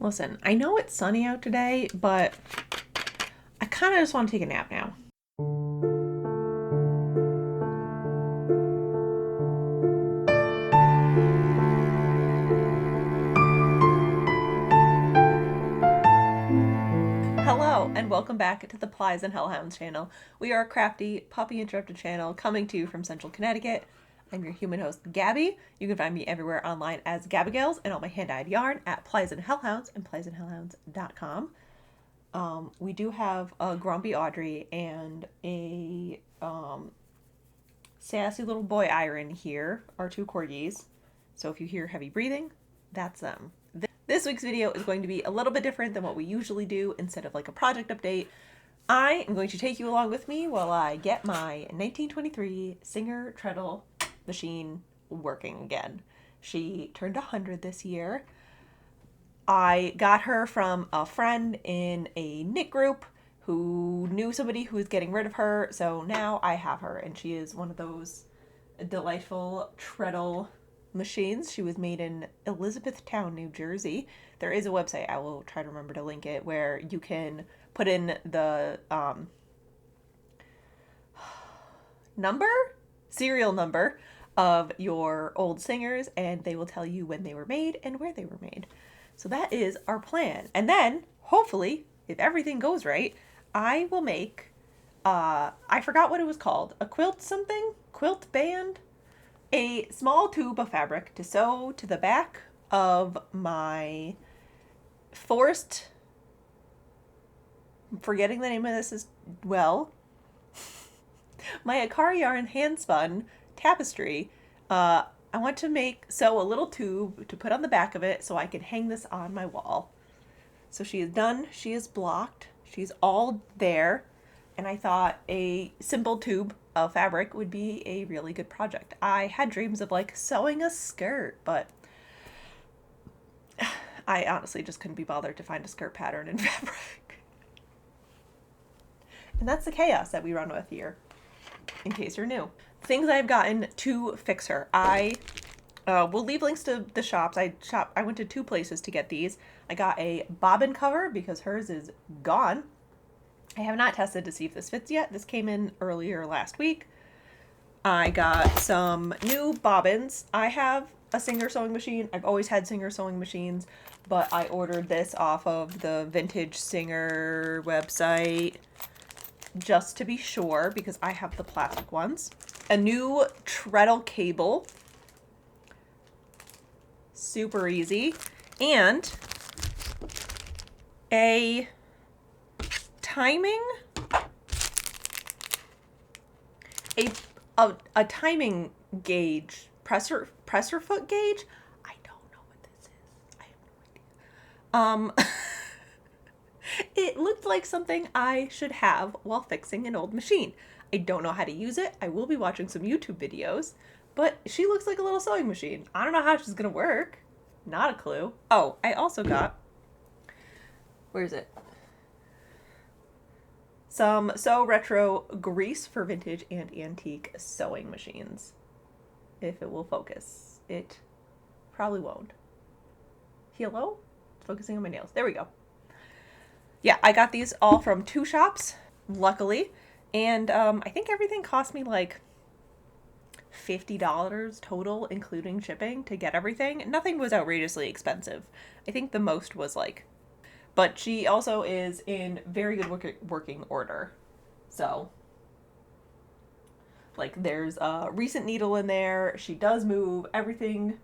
Listen, I know it's sunny out today, but I kind of just want to take a nap now. Hello, and welcome back to the Plies and Hellhounds channel. We are a crafty, puppy interrupted channel coming to you from Central Connecticut. I'm your human host, Gabby. You can find me everywhere online as Gabbigales and all my hand-dyed yarn at Plies and Hellhounds and pliesandhellhounds.com. We do have a grumpy Audrey and a sassy little boy Iron here, our two corgis. So if you hear heavy breathing, that's them. This week's video is going to be a little bit different than what we usually do. Instead of like a project update, I am going to take you along with me while I get my 1923 Singer treadle machine working again. She turned 100 this year. I got her from a friend in a knit group who knew somebody who was getting rid of her, so now I have her, and she is one of those delightful treadle machines. She was made in Elizabethtown, New Jersey. There is a website, I will try to remember to link it, where you can put in the serial number of your old singers, and they will tell you when they were made and where they were made. So that is our plan. And then, hopefully, if everything goes right, I will make, I forgot what it was called, a quilt something? Quilt band? A small tube of fabric to sew to the back of my forced, I'm forgetting the name of this as well, my Akari yarn handspun tapestry. I want to sew a little tube to put on the back of it so I can hang this on my wall. So she is done, she is blocked, she's all there, and I thought a simple tube of fabric would be a really good project. I had dreams of like sewing a skirt, but I honestly just couldn't be bothered to find a skirt pattern in fabric. And that's the chaos that we run with here, in case you're new. Things I've gotten to fix her. I will leave links to the shops. I went to two places to get these. I got a bobbin cover because hers is gone. I have not tested to see if this fits yet. This came in earlier last week. I got some new bobbins. I have a Singer sewing machine. I've always had Singer sewing machines, but I ordered this off of the Vintage Singer website just to be sure because I have the plastic ones. A new treadle cable. Super easy. And a timing, a timing gauge, presser foot gauge. I don't know what this is. I have no idea. It looked like something I should have while fixing an old machine. I don't know how to use it. I will be watching some YouTube videos, but she looks like a little sewing machine. I don't know how she's gonna work. Not a clue. Oh, I also got, where is it? Some Sew Retro grease for vintage and antique sewing machines. If it will focus. It probably won't. Hello? It's focusing on my nails. There we go. Yeah, I got these all from two shops, luckily. And I think everything cost me like $50 total, including shipping, to get everything. Nothing was outrageously expensive. I think the most was like, but she also is in very good working order. So, like, there's a recent needle in there. She does move. Everything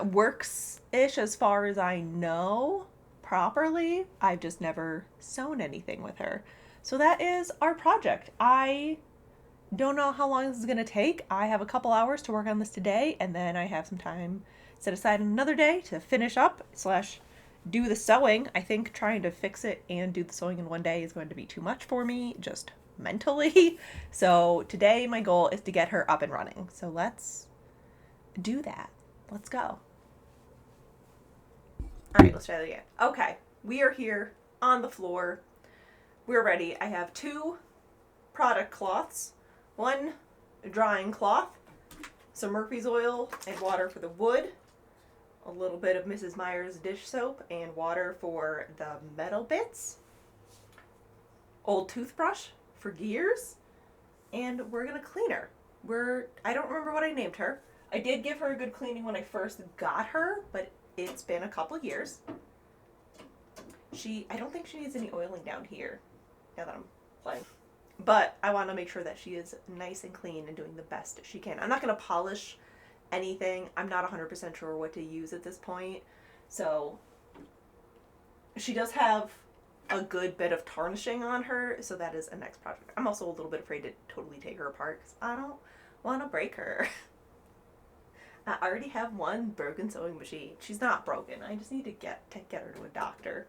works-ish as far as I know properly. I've just never sewn anything with her. So that is our project. I don't know how long this is going to take. I have a couple hours to work on this today, and then I have some time set aside another day to finish up / do the sewing. I think trying to fix it and do the sewing in one day is going to be too much for me, just mentally. So today my goal is to get her up and running. So let's do that. Let's go. All right, let's try that again. Okay, we are here on the floor. We're ready. I have two product cloths, one drying cloth, some Murphy's oil and water for the wood, a little bit of Mrs. Meyer's dish soap and water for the metal bits, old toothbrush for gears, and we're gonna clean her. I don't remember what I named her. I did give her a good cleaning when I first got her, but it's been a couple of years. I don't think she needs any oiling down here, now that I'm playing. But I want to make sure that she is nice and clean and doing the best she can. I'm not going to polish anything. I'm not 100% sure what to use at this point. So she does have a good bit of tarnishing on her, so that is a next project. I'm also a little bit afraid to totally take her apart because I don't want to break her. I already have one broken sewing machine. She's not broken. I just need to get her to a doctor.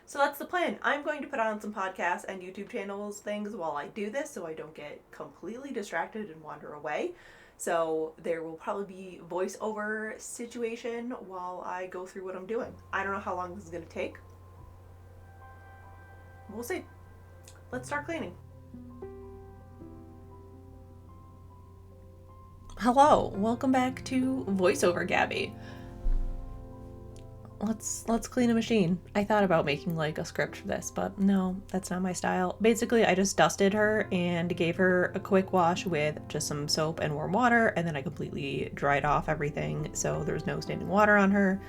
So that's the plan. I'm going to put on some podcasts and YouTube channels things while I do this so I don't get completely distracted and wander away. So there will probably be voiceover situation while I go through what I'm doing. I don't know how long this is going to take. We'll see. Let's start cleaning. Hello, welcome back to voiceover Gabby. Let's clean a machine. I thought about making like a script for this, but no, that's not my style. Basically, I just dusted her and gave her a quick wash with just some soap and warm water, and then I completely dried off everything so there's no standing water on her.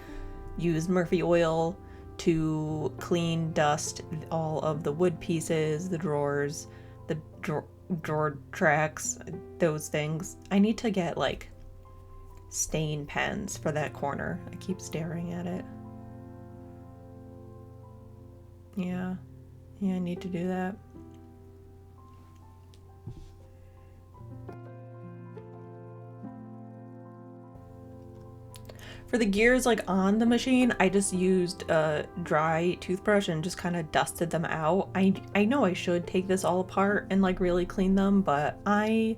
Used Murphy oil to clean, dust all of the wood pieces, the drawers, the drawer tracks, those things. I need to get like stain pens for that corner. I keep staring at it. Yeah, I need to do that. For the gears like on the machine, I just used a dry toothbrush and just kind of dusted them out. I know I should take this all apart and like really clean them, but I'm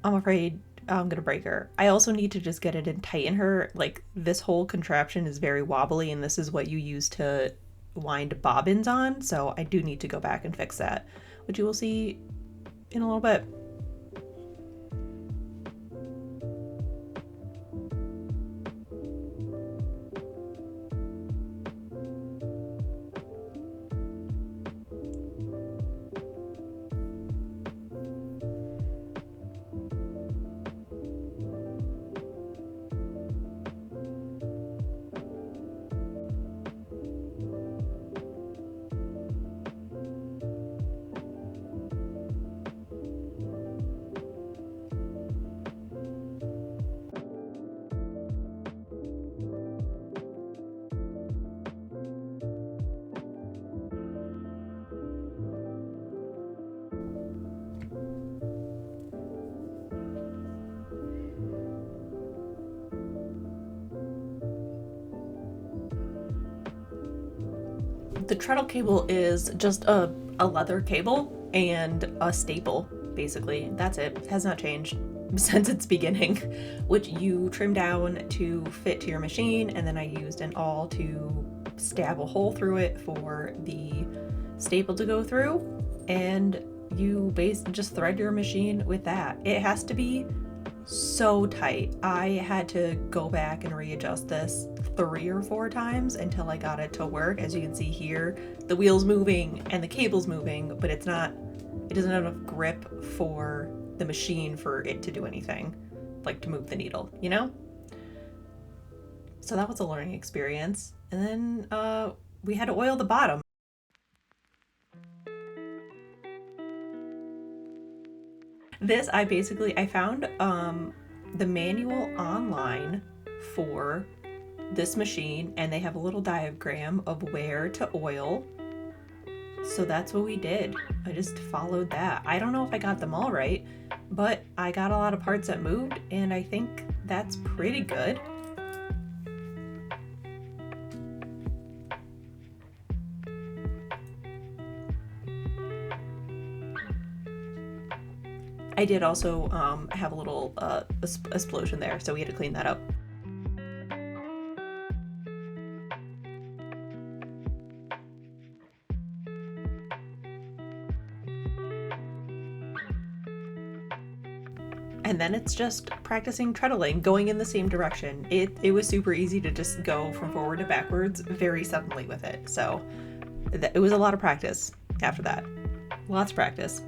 afraid I'm gonna break her. I also need to just get it and tighten her. Like this whole contraption is very wobbly and this is what you use to wind bobbins on, so I do need to go back and fix that, which you will see in a little bit. The treadle cable is just a leather cable and a staple, basically. That's it. It has not changed since its beginning, which you trim down to fit to your machine, and then I used an awl to stab a hole through it for the staple to go through, and you just thread your machine with that. It has to be so tight. I had to go back and readjust this 3 or 4 times until I got it to work. As you can see here, the wheel's moving and the cable's moving, but it doesn't have enough grip for the machine for it to do anything, like to move the needle, you know? So that was a learning experience. And then we had to oil the bottom. This, I found the manual online for this machine, and they have a little diagram of where to oil. So that's what we did. I just followed that. I don't know if I got them all right, but I got a lot of parts that moved, and I think that's pretty good. I did also have a little explosion there, so we had to clean that up. And then it's just practicing treadling, going in the same direction. It was super easy to just go from forward to backwards very suddenly with it. So it was a lot of practice after that. Lots of practice.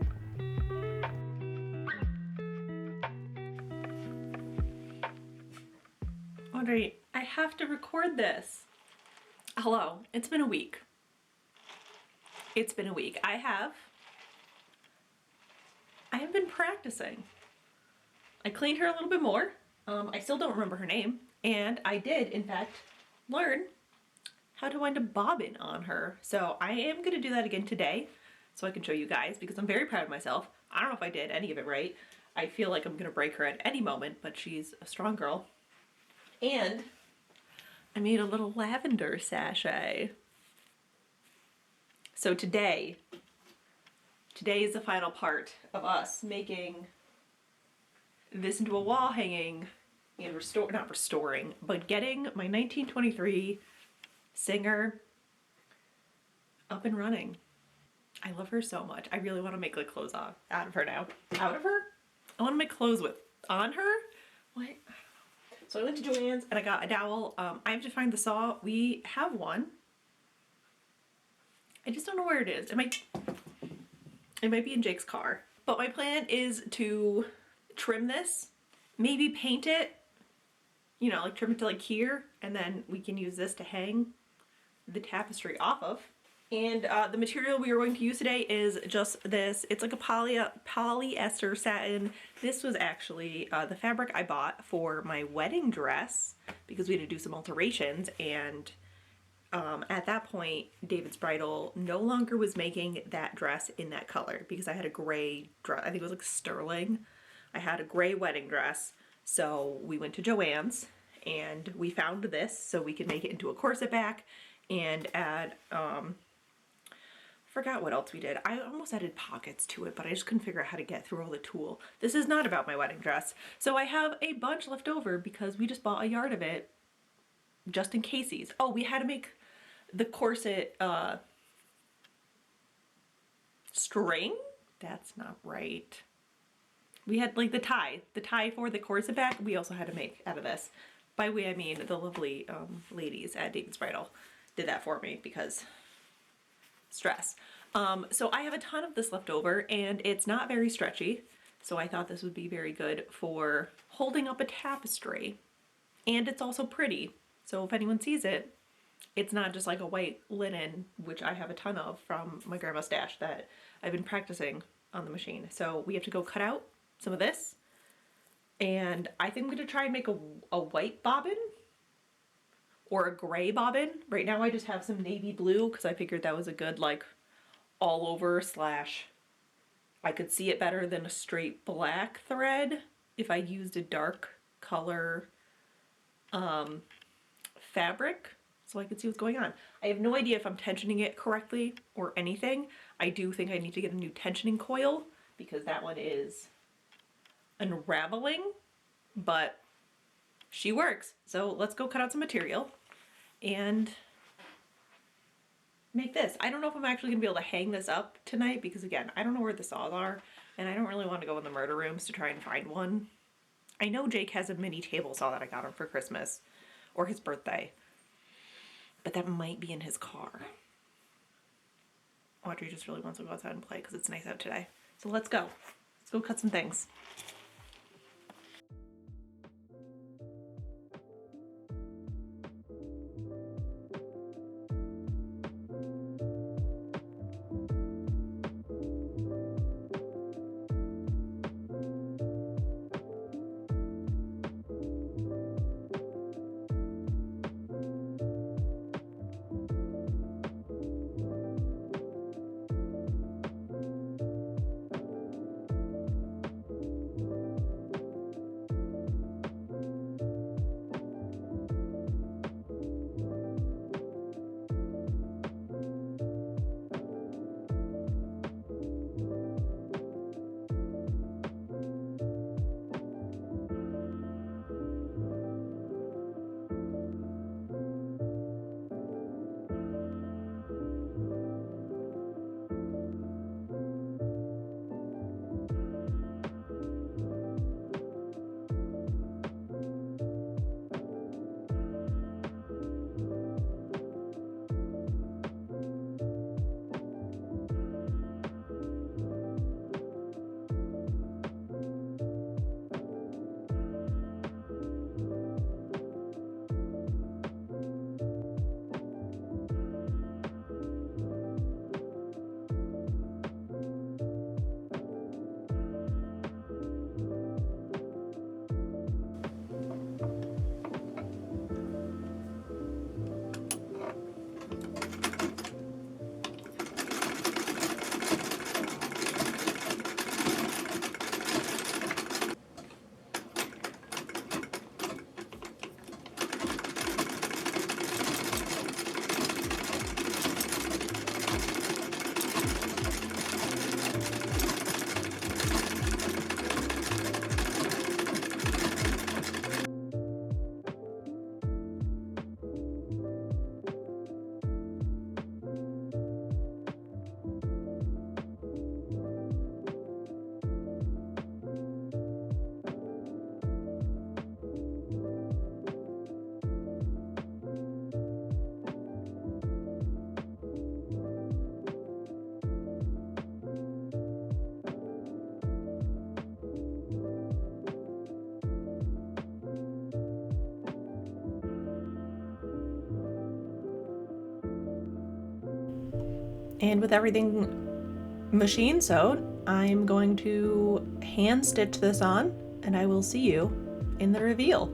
Audrey, I have to record this. Hello, it's been a week. It's been a week. I have been practicing. I cleaned her a little bit more. I still don't remember her name. And I did, in fact, learn how to wind a bobbin on her. So I am going to do that again today so I can show you guys because I'm very proud of myself. I don't know if I did any of it right. I feel like I'm going to break her at any moment, but she's a strong girl. And I made a little lavender sachet. So today is the final part of us making this into a wall hanging and not restoring, but getting my 1923 Singer up and running. I love her so much. I really want to make like clothes out of her now. Out of her? I want to make clothes on her? What? So I went to Joann's and I got a dowel. I have to find the saw. We have one. I just don't know where it is. It might be in Jake's car. But my plan is to trim this, maybe paint it, you know, like trim it to like here, and then we can use this to hang the tapestry off of. And the material we are going to use today is just this. It's like a polyester satin. This was actually the fabric I bought for my wedding dress because we had to do some alterations, and at that point, David's Bridal no longer was making that dress in that color because I had a gray dress. I think it was like sterling. I had a gray wedding dress. So we went to Joann's and we found this so we could make it into a corset back and add, forgot what else we did. I almost added pockets to it, but I just couldn't figure out how to get through all the tulle. This is not about my wedding dress. So I have a bunch left over because we just bought a yard of it just in caseies. Oh, we had to make the corset string? That's not right. We had like the tie for the corset back. We also had to make out of this. By we, I mean the lovely ladies at David's Bridal did that for me because stress. So I have a ton of this left over and it's not very stretchy. So I thought this would be very good for holding up a tapestry. And it's also pretty. So if anyone sees it, it's not just like a white linen, which I have a ton of from my grandma's stash that I've been practicing on the machine. So we have to go cut out some of this. And I think I'm going to try and make a white bobbin or a gray bobbin. Right now I just have some navy blue because I figured that was a good like all over slash I could see it better than a straight black thread if I used a dark color fabric so I could see what's going on. I have no idea if I'm tensioning it correctly or anything. I do think I need to get a new tensioning coil because that one is unraveling, but she works. So let's go cut out some material and make this. I don't know if I'm actually gonna be able to hang this up tonight because again, I don't know where the saws are and I don't really want to go in the murder rooms to try and find one. I know Jake has a mini table saw that I got him for Christmas or his birthday, but that might be in his car. Audrey just really wants to go outside and play because it's nice out today. So let's go. Let's go cut some things. And with everything machine sewed, I'm going to hand stitch this on, and I will see you in the reveal.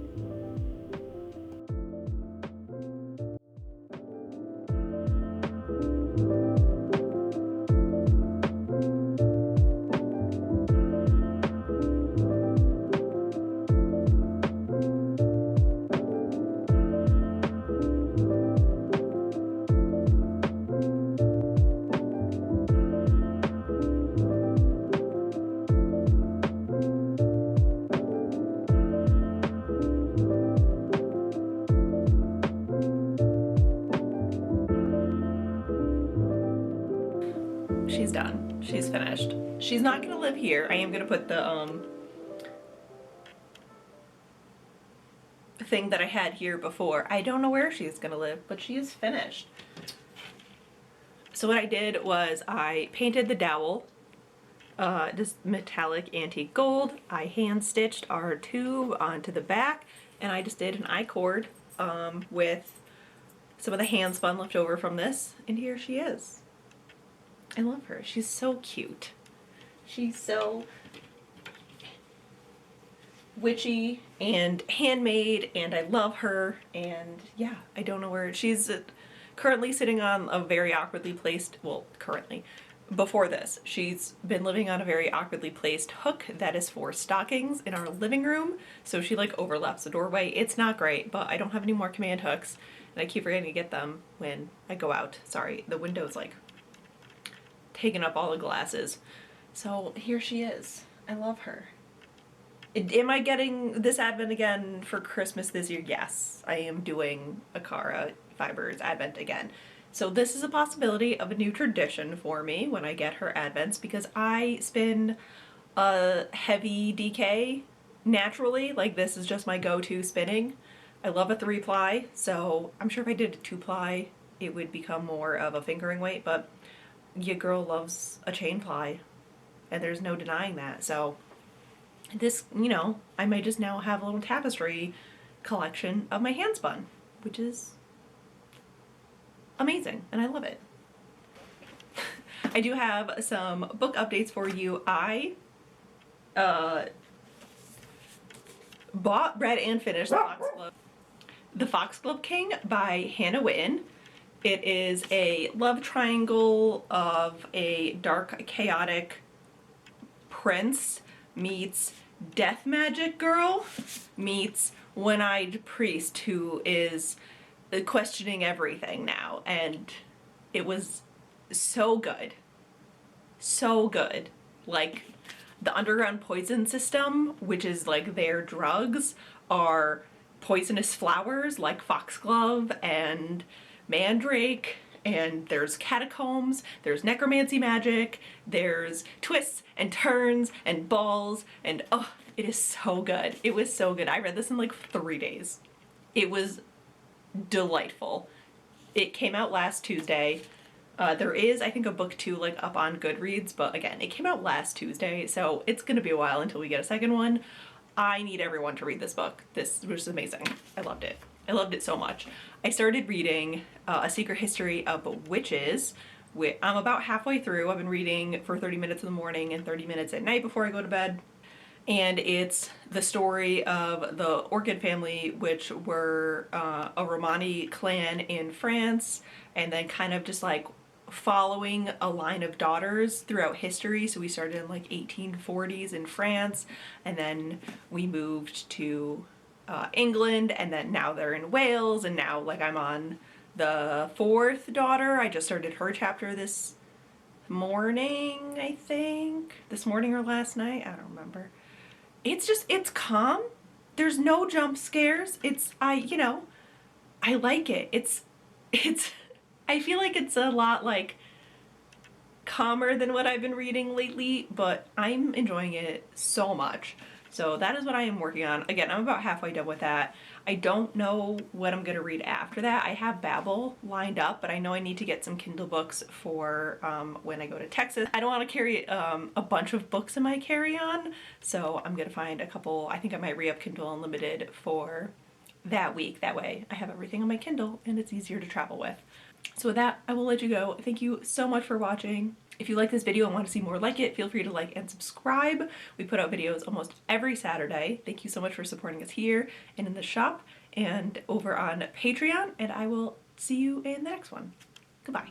She's done. She's finished. She's not gonna live here. I am gonna put the thing that I had here before. I don't know where she's gonna live, but she is finished. So what I did was I painted the dowel, just metallic antique gold. I hand stitched our tube onto the back, and I just did an I-cord with some of the hand spun left over from this, and here she is. I love her. She's so cute. She's so witchy and handmade, and I love her. And yeah, I don't know where she's currently sitting on a very awkwardly placed, well, currently, before this, she's been living on a very awkwardly placed hook that is for stockings in our living room. So she like overlaps the doorway. It's not great, but I don't have any more command hooks, and I keep forgetting to get them when I go out. Sorry, the window's like taking up all the glasses. So here she is. I love her. Am I getting this Advent again for Christmas this year? Yes, I am doing Akara Fibers Advent again. So this is a possibility of a new tradition for me when I get her Advents, because I spin a heavy DK naturally. Like, this is just my go-to spinning. I love a 3-ply, so I'm sure if I did a 2-ply, it would become more of a fingering weight, but your girl loves a chain ply, and there's no denying that. So this, you know, I might just now have a little tapestry collection of my hand spun, which is amazing, and I love it. I do have some book updates for you. I bought, read, and finished The Foxglove King by Hannah Whitten. It is a love triangle of a dark, chaotic prince meets death magic girl meets one-eyed priest who is questioning everything now, and it was so good. So good. Like, the underground poison system, which is like their drugs, are poisonous flowers like foxglove and mandrake, and there's catacombs, there's necromancy magic, there's twists and turns and balls, and oh, it is so good. It was so good. I read this in like 3 days. It was delightful. It came out last Tuesday. There is, I think, a book 2 like up on Goodreads, but again, it came out last Tuesday, so it's gonna be a while until we get a second one. I need everyone to read this book. This was amazing. I loved it. I loved it so much. I started reading A Secret History of Witches. I'm about halfway through. I've been reading for 30 minutes in the morning and 30 minutes at night before I go to bed. And it's the story of the Orchid family, which were a Romani clan in France, and then kind of just like following a line of daughters throughout history. So we started in like 1840s in France, and then we moved to England, and then now they're in Wales, and now like I'm on the 4th daughter. I just started her chapter this morning, I think. This morning or last night, I don't remember. It's calm. There's no jump scares. You know, I like it. It's I feel like it's a lot like calmer than what I've been reading lately, but I'm enjoying it so much. So that is what I am working on. Again, I'm about halfway done with that. I don't know what I'm gonna read after that. I have Babbel lined up, but I know I need to get some Kindle books for when I go to Texas. I don't want to carry a bunch of books in my carry-on, so I'm gonna find a couple. I think I might re-up Kindle Unlimited for that week. That way I have everything on my Kindle and it's easier to travel with. So with that, I will let you go. Thank you so much for watching. If you like this video and want to see more like it, feel free to like and subscribe. We put out videos almost every Saturday. Thank you so much for supporting us here and in the shop and over on Patreon, and I will see you in the next one. Goodbye.